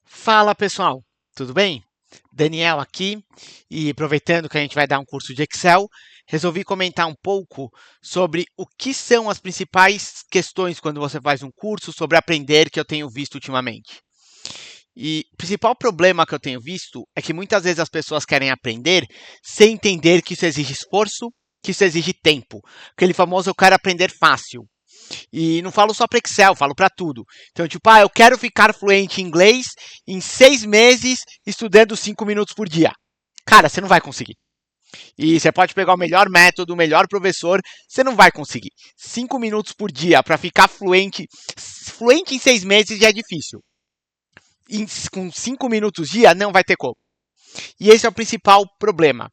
Fala pessoal, tudo bem? Daniel aqui e aproveitando que a gente vai dar um curso de Excel, resolvi comentar um pouco sobre o que são as principais questões quando você faz um curso sobre aprender que eu tenho visto ultimamente. E o principal problema que eu tenho visto é que muitas vezes as pessoas querem aprender sem entender que isso exige esforço, que isso exige tempo. Aquele famoso eu quero aprender fácil. E não falo só para Excel, falo para tudo. Então, tipo, eu quero ficar fluente em inglês em 6 meses estudando 5 minutos por dia. Cara, você não vai conseguir. E você pode pegar o melhor método, o melhor professor, você não vai conseguir. 5 minutos por dia para ficar fluente em 6 meses já é difícil. Com 5 minutos dia, não vai ter como. E esse é o principal problema.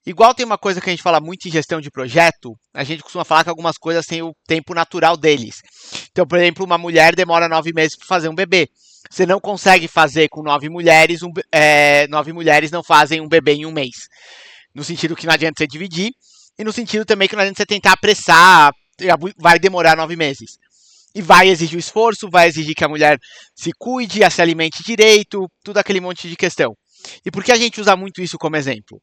Igual tem uma coisa que a gente fala muito em gestão de projeto, a gente costuma falar que algumas coisas têm o tempo natural deles. Então, por exemplo, uma mulher demora 9 meses para fazer um bebê. Você não consegue fazer com 9 mulheres, 9 mulheres não fazem um bebê em um mês. No sentido que não adianta você dividir, e no sentido também que não adianta você tentar apressar, vai demorar 9 meses. E vai exigir o esforço, vai exigir que a mulher se cuide, se alimente direito, tudo aquele monte de questão. E por que a gente usa muito isso como exemplo?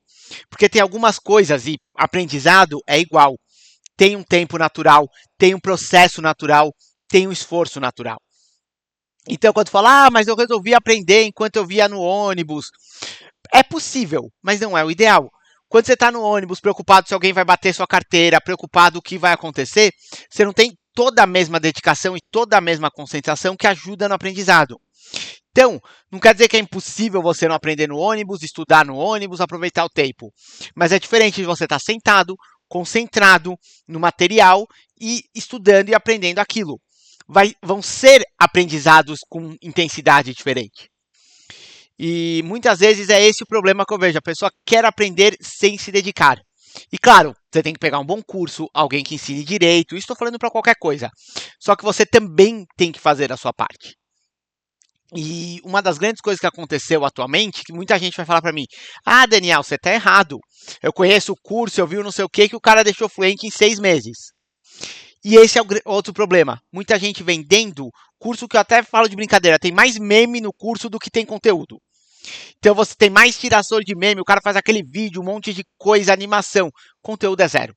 Porque tem algumas coisas e aprendizado é igual. Tem um tempo natural, tem um processo natural, tem um esforço natural. Então, quando fala, mas eu resolvi aprender enquanto eu via no ônibus. É possível, mas não é o ideal. Quando você está no ônibus, preocupado se alguém vai bater sua carteira, preocupado o que vai acontecer, você não tem toda a mesma dedicação e toda a mesma concentração que ajuda no aprendizado. Então, não quer dizer que é impossível você não aprender no ônibus, estudar no ônibus, aproveitar o tempo. Mas é diferente de você estar sentado, concentrado no material e estudando e aprendendo aquilo. Vão ser aprendizados com intensidade diferente. E muitas vezes é esse o problema que eu vejo. A pessoa quer aprender sem se dedicar. E claro, você tem que pegar um bom curso, alguém que ensine direito. Isso estou falando para qualquer coisa. Só que você também tem que fazer a sua parte. E uma das grandes coisas que aconteceu atualmente, que muita gente vai falar para mim, Daniel, você tá errado. Eu conheço o curso, eu vi não sei o que o cara deixou fluente em 6 meses. E esse é o outro problema. Muita gente vendendo curso que eu até falo de brincadeira, tem mais meme no curso do que tem conteúdo. Então você tem mais tiração de meme, o cara faz aquele vídeo, um monte de coisa, animação. Conteúdo é zero.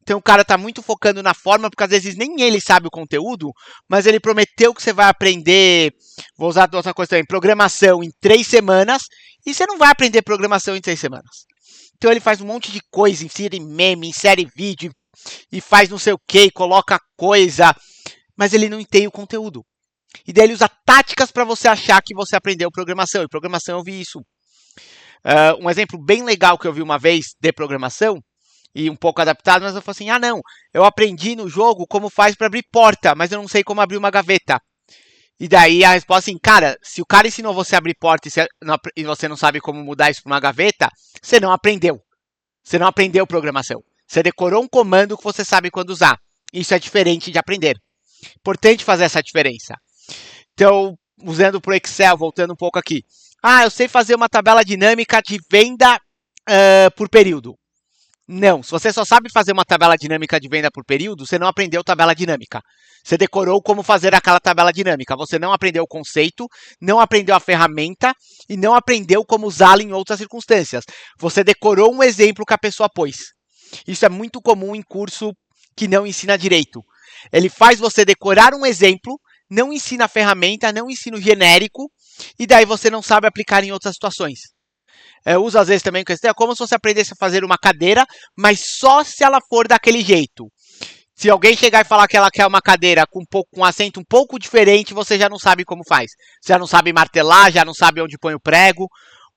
Então o cara tá muito focando na forma, porque às vezes nem ele sabe o conteúdo, mas ele prometeu que você vai aprender, vou usar outra coisa também, programação em 3 semanas, e você não vai aprender programação em 3 semanas. Então ele faz um monte de coisa, insere meme, insere vídeo, e faz não sei o que, coloca coisa, mas ele não tem o conteúdo. E daí ele usa táticas para você achar que você aprendeu programação, e programação eu vi isso. Um exemplo bem legal que eu vi uma vez de programação, e um pouco adaptado, mas eu falei assim, não, eu aprendi no jogo como faz para abrir porta, mas eu não sei como abrir uma gaveta. E daí a resposta assim, cara, se o cara ensinou você a abrir porta e você não sabe como mudar isso para uma gaveta, você não aprendeu. Você não aprendeu programação. Você decorou um comando que você sabe quando usar. Isso é diferente de aprender. Importante fazer essa diferença. Então, usando para o Excel, voltando um pouco aqui. Eu sei fazer uma tabela dinâmica de venda por período. Não, se você só sabe fazer uma tabela dinâmica de venda por período, você não aprendeu tabela dinâmica. Você decorou como fazer aquela tabela dinâmica. Você não aprendeu o conceito, não aprendeu a ferramenta e não aprendeu como usá-la em outras circunstâncias. Você decorou um exemplo que a pessoa pôs. Isso é muito comum em curso que não ensina direito. Ele faz você decorar um exemplo, não ensina a ferramenta, não ensina o genérico, e daí você não sabe aplicar em outras situações. Eu uso às vezes também questão, é como se você aprendesse a fazer uma cadeira, mas só se ela for daquele jeito. Se alguém chegar e falar que ela quer uma cadeira com um assento um pouco diferente, você já não sabe como faz. Você já não sabe martelar, já não sabe onde põe o prego,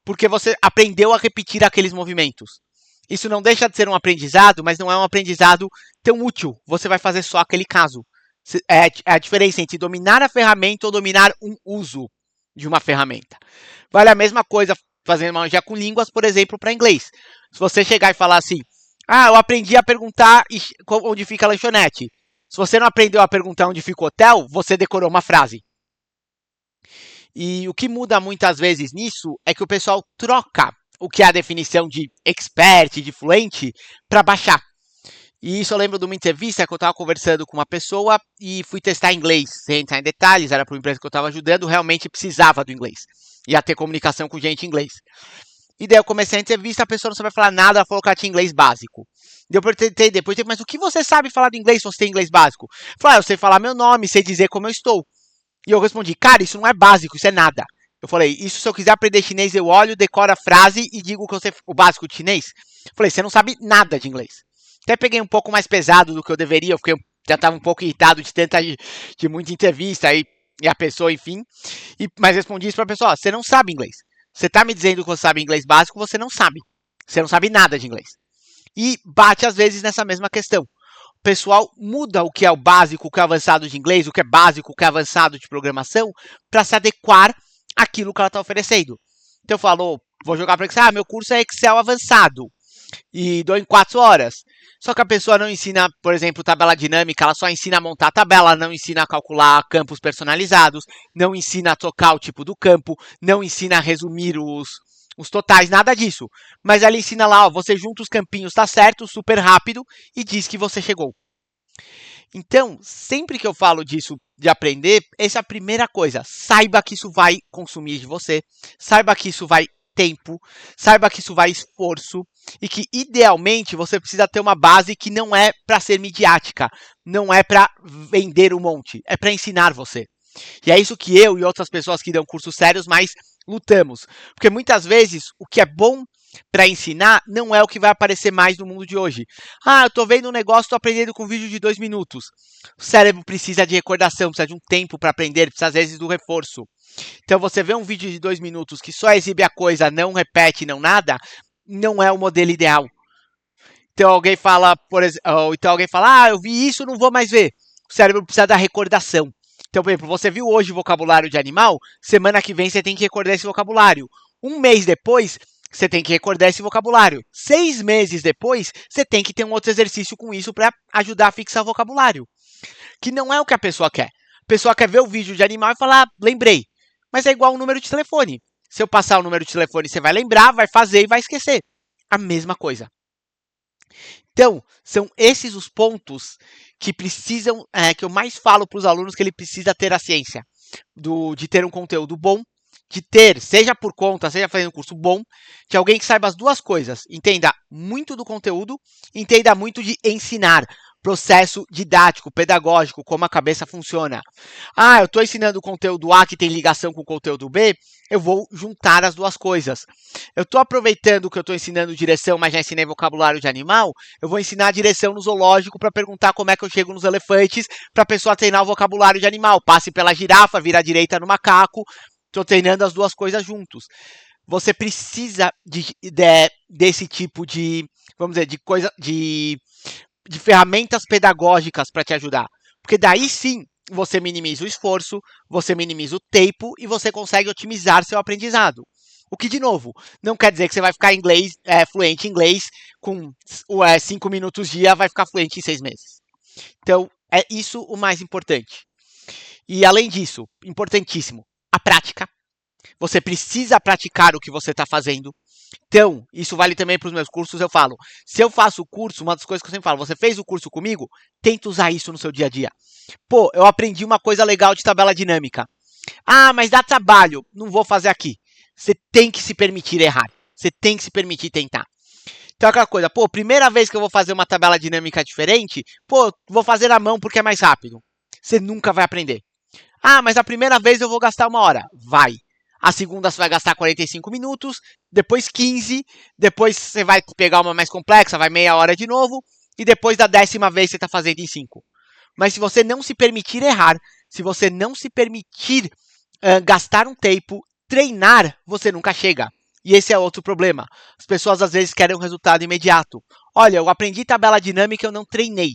porque você aprendeu a repetir aqueles movimentos. Isso não deixa de ser um aprendizado, mas não é um aprendizado tão útil. Você vai fazer só aquele caso. É a diferença entre dominar a ferramenta ou dominar um uso de uma ferramenta. Vale a mesma coisa fazendo já com línguas, por exemplo, para inglês. Se você chegar e falar assim, eu aprendi a perguntar onde fica a lanchonete. Se você não aprendeu a perguntar onde fica o hotel, você decorou uma frase. E o que muda muitas vezes nisso é que o pessoal troca o que é a definição de expert, de fluente, para baixar. E isso eu lembro de uma entrevista que eu estava conversando com uma pessoa e fui testar inglês, sem entrar em detalhes, era para uma empresa que eu estava ajudando, realmente precisava do inglês. Ia ter comunicação com gente em inglês. E daí eu comecei a entrevista, a pessoa não sabia falar nada, ela falou que ela tinha inglês básico. Depois, mas o que você sabe falar do inglês se você tem inglês básico? Eu falei, eu sei falar meu nome, sei dizer como eu estou. E eu respondi, cara, isso não é básico, isso é nada. Eu falei, isso se eu quiser aprender chinês, eu olho, decoro a frase e digo que eu sei o básico de chinês. Eu falei, você não sabe nada de inglês. Até peguei um pouco mais pesado do que eu deveria, já estava um pouco irritado de muita entrevista e a pessoa, enfim. Mas respondi isso para a pessoa, ó, você não sabe inglês. Você está me dizendo que você sabe inglês básico, você não sabe. Você não sabe nada de inglês. E bate às vezes nessa mesma questão. O pessoal muda o que é o básico, o que é avançado de inglês, o que é básico, o que é avançado de programação, para se adequar àquilo que ela está oferecendo. Então eu falo, vou jogar para Excel, meu curso é Excel avançado e dou em 4 horas. Só que a pessoa não ensina, por exemplo, tabela dinâmica, ela só ensina a montar a tabela, não ensina a calcular campos personalizados, não ensina a trocar o tipo do campo, não ensina a resumir os totais, nada disso. Mas ela ensina lá, ó, você junta os campinhos, tá certo, super rápido, e diz que você chegou. Então, sempre que eu falo disso de aprender, essa é a primeira coisa. Saiba que isso vai consumir de você, saiba que isso vai tempo, saiba que isso vai esforço e que idealmente você precisa ter uma base que não é para ser midiática, não é para vender um monte, é para ensinar você. E é isso que eu e outras pessoas que dão cursos sérios mais lutamos, porque muitas vezes o que é bom para ensinar não é o que vai aparecer mais no mundo de hoje. Ah, eu tô vendo um negócio, tô aprendendo com um vídeo de 2 minutos. O cérebro precisa de recordação, precisa de um tempo para aprender, precisa às vezes do reforço. Então você vê um vídeo de 2 minutos que só exibe a coisa, não repete, não nada, não é o modelo ideal. Então alguém fala, eu vi isso, não vou mais ver. O cérebro precisa da recordação. Então, por exemplo, você viu hoje o vocabulário de animal, semana que vem você tem que recordar esse vocabulário. Um mês depois, você tem que recordar esse vocabulário. 6 meses depois, você tem que ter um outro exercício com isso para ajudar a fixar o vocabulário. Que não é o que a pessoa quer. A pessoa quer ver o vídeo de animal e falar, lembrei. Mas é igual o número de telefone. Se eu passar o número de telefone, você vai lembrar, vai fazer e vai esquecer. A mesma coisa. Então, são esses os pontos que precisam, que eu mais falo para os alunos que ele precisa ter a ciência. De ter um conteúdo bom, de ter, seja por conta, seja fazendo um curso bom, de alguém que saiba as duas coisas. Entenda muito do conteúdo, entenda muito de ensinar. Processo didático, pedagógico, como a cabeça funciona. Ah, eu estou ensinando o conteúdo A que tem ligação com o conteúdo B, eu vou juntar as duas coisas. Eu estou aproveitando que eu estou ensinando direção, mas já ensinei vocabulário de animal, eu vou ensinar a direção no zoológico para perguntar como é que eu chego nos elefantes, para a pessoa treinar o vocabulário de animal. Passe pela girafa, vira à direita no macaco, estou treinando as duas coisas juntos. Você precisa desse tipo de, vamos dizer, de ferramentas pedagógicas para te ajudar. Porque daí sim, você minimiza o esforço, você minimiza o tempo e você consegue otimizar seu aprendizado. O que, de novo, não quer dizer que você vai ficar fluente em inglês com 5 minutos dia, vai ficar fluente em 6 meses. Então, é isso o mais importante. E além disso, importantíssimo, a prática. Você precisa praticar o que você está fazendo. Então, isso vale também para os meus cursos, eu falo. Se eu faço o curso, uma das coisas que eu sempre falo, você fez o curso comigo? Tenta usar isso no seu dia a dia. Pô, eu aprendi uma coisa legal de tabela dinâmica. Ah, mas dá trabalho. Não vou fazer aqui. Você tem que se permitir errar. Você tem que se permitir tentar. Então, aquela coisa, pô, primeira vez que eu vou fazer uma tabela dinâmica diferente, pô, vou fazer na mão porque é mais rápido. Você nunca vai aprender. Ah, mas a primeira vez eu vou gastar 1 hora. Vai. A segunda você vai gastar 45 minutos, depois 15, depois você vai pegar uma mais complexa, vai meia hora de novo, e depois da 10ª vez você está fazendo em 5. Mas se você não se permitir errar, se você não se permitir gastar um tempo, treinar, você nunca chega. E esse é outro problema. As pessoas às vezes querem um resultado imediato. Olha, eu aprendi tabela dinâmica e eu não treinei.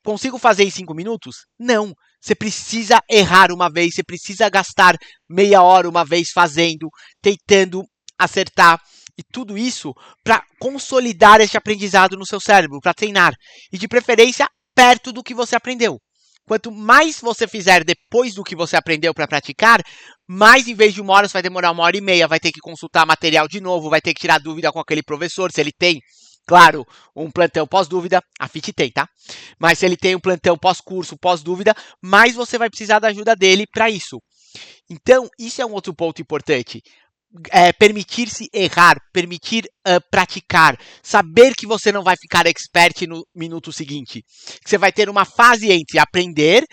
Consigo fazer em 5 minutos? Não. Você precisa errar uma vez, você precisa gastar meia hora uma vez fazendo, tentando acertar. E tudo isso para consolidar esse aprendizado no seu cérebro, para treinar. E de preferência, perto do que você aprendeu. Quanto mais você fizer depois do que você aprendeu para praticar, mais em vez de 1 hora, você vai demorar 1 hora e meia, vai ter que consultar material de novo, vai ter que tirar dúvida com aquele professor, se ele tem. Claro, um plantão pós-dúvida, a FIT tem, tá? Mas se ele tem um plantão pós-curso, pós-dúvida, mais você vai precisar da ajuda dele para isso. Então, isso é um outro ponto importante. Permitir-se errar, permitir praticar, saber que você não vai ficar expert no minuto seguinte. Que você vai ter uma fase entre aprender,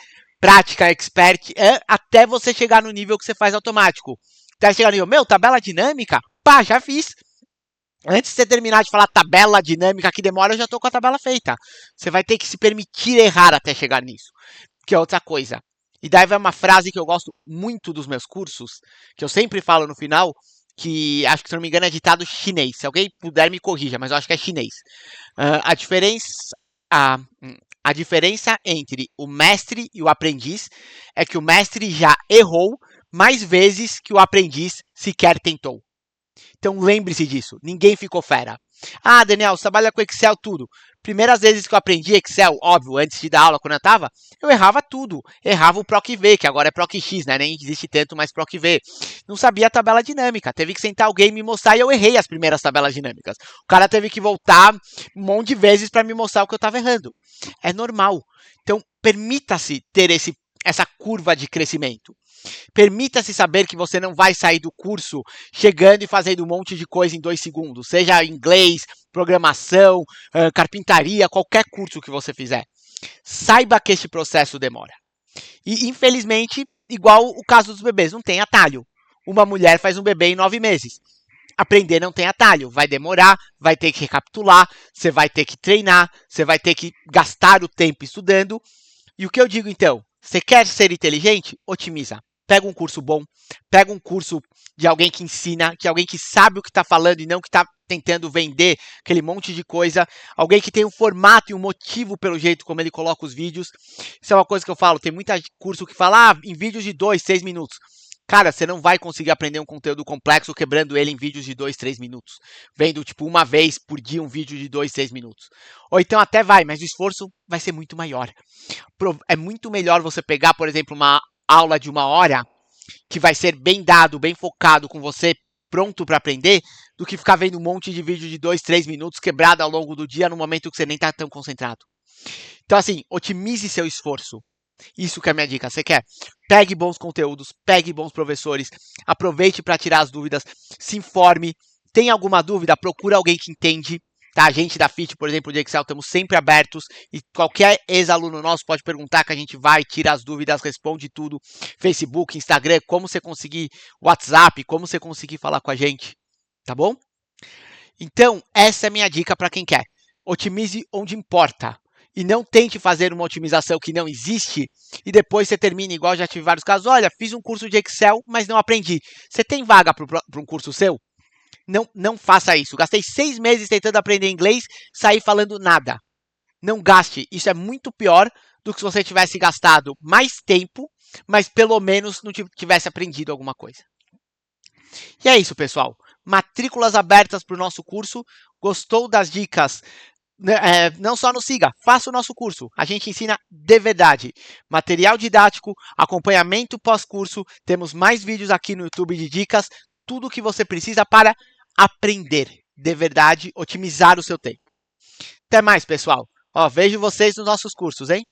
prática, expert, até você chegar no nível que você faz automático. Até chegar no nível, meu, tabela dinâmica? Pá, já fiz. Antes de você terminar de falar tabela dinâmica que demora, eu já estou com a tabela feita. Você vai ter que se permitir errar até chegar nisso, que é outra coisa. E daí vai uma frase que eu gosto muito dos meus cursos, que eu sempre falo no final, que acho que, se não me engano, é ditado chinês. Se alguém puder, me corrija, mas eu acho que é chinês. A diferença. A, a diferença entre o mestre e o aprendiz é que o mestre já errou mais vezes que o aprendiz sequer tentou. Então lembre-se disso, ninguém ficou fera. Ah, Daniel, você trabalha com Excel tudo. Primeiras vezes que eu aprendi Excel, óbvio, antes de dar aula, quando eu errava tudo. Errava o PROC-V, que agora é PROC-X, né? Nem existe tanto mais PROC-V. Não sabia a tabela dinâmica. Teve que sentar alguém e me mostrar e eu errei as primeiras tabelas dinâmicas. O cara teve que voltar um monte de vezes para me mostrar o que eu estava errando. É normal. Então, permita-se ter essa curva de crescimento. Permita-se saber que você não vai sair do curso chegando e fazendo um monte de coisa em 2 segundos, seja inglês, programação, carpintaria, qualquer curso que você fizer. Saiba que este processo demora. E, infelizmente, igual o caso dos bebês, não tem atalho. Uma mulher faz um bebê em 9 meses. Aprender não tem atalho, vai demorar, vai ter que recapitular, você vai ter que treinar, você vai ter que gastar o tempo estudando. E o que eu digo então? Você quer ser inteligente? Otimiza. Pega um curso bom, pega um curso de alguém que ensina, que alguém que sabe o que está falando e não que está tentando vender aquele monte de coisa, alguém que tem um formato e um motivo pelo jeito como ele coloca os vídeos. Isso é uma coisa que eu falo, tem muita curso que fala em vídeos de 2, 6 minutos. Cara, você não vai conseguir aprender um conteúdo complexo quebrando ele em vídeos de 2, 3 minutos. Vendo, tipo, uma vez por dia um vídeo de 2, 6 minutos. Ou então até vai, mas o esforço vai ser muito maior. É muito melhor você pegar, por exemplo, uma aula de 1 hora, que vai ser bem dado, bem focado com você, pronto para aprender, do que ficar vendo um monte de vídeo de 2, 3 minutos quebrado ao longo do dia, no momento que você nem está tão concentrado. Então, assim, otimize seu esforço. Isso que é a minha dica. Você quer? Pegue bons conteúdos, pegue bons professores, aproveite para tirar as dúvidas, se informe. Tem alguma dúvida? Procura alguém que entende. Tá? A gente da FIT, por exemplo, de Excel, estamos sempre abertos e qualquer ex-aluno nosso pode perguntar que a gente vai, tira as dúvidas, responde tudo. Facebook, Instagram, como você conseguir WhatsApp, como você conseguir falar com a gente. Tá bom? Então, essa é a minha dica para quem quer. Otimize onde importa. E não tente fazer uma otimização que não existe e depois você termina igual, já tive vários casos. Olha, fiz um curso de Excel, mas não aprendi. Você tem vaga para um curso seu? Não faça isso. Gastei 6 meses tentando aprender inglês, saí falando nada. Não gaste. Isso é muito pior do que se você tivesse gastado mais tempo, mas pelo menos não tivesse aprendido alguma coisa. E é isso, pessoal. Matrículas abertas para o nosso curso. Gostou das dicas? Não só nos siga, faça o nosso curso. A gente ensina de verdade. Material didático, acompanhamento pós-curso. Temos mais vídeos aqui no YouTube de dicas. Tudo o que você precisa para aprender de verdade, otimizar o seu tempo. Até mais, pessoal. Vejo vocês nos nossos cursos, hein?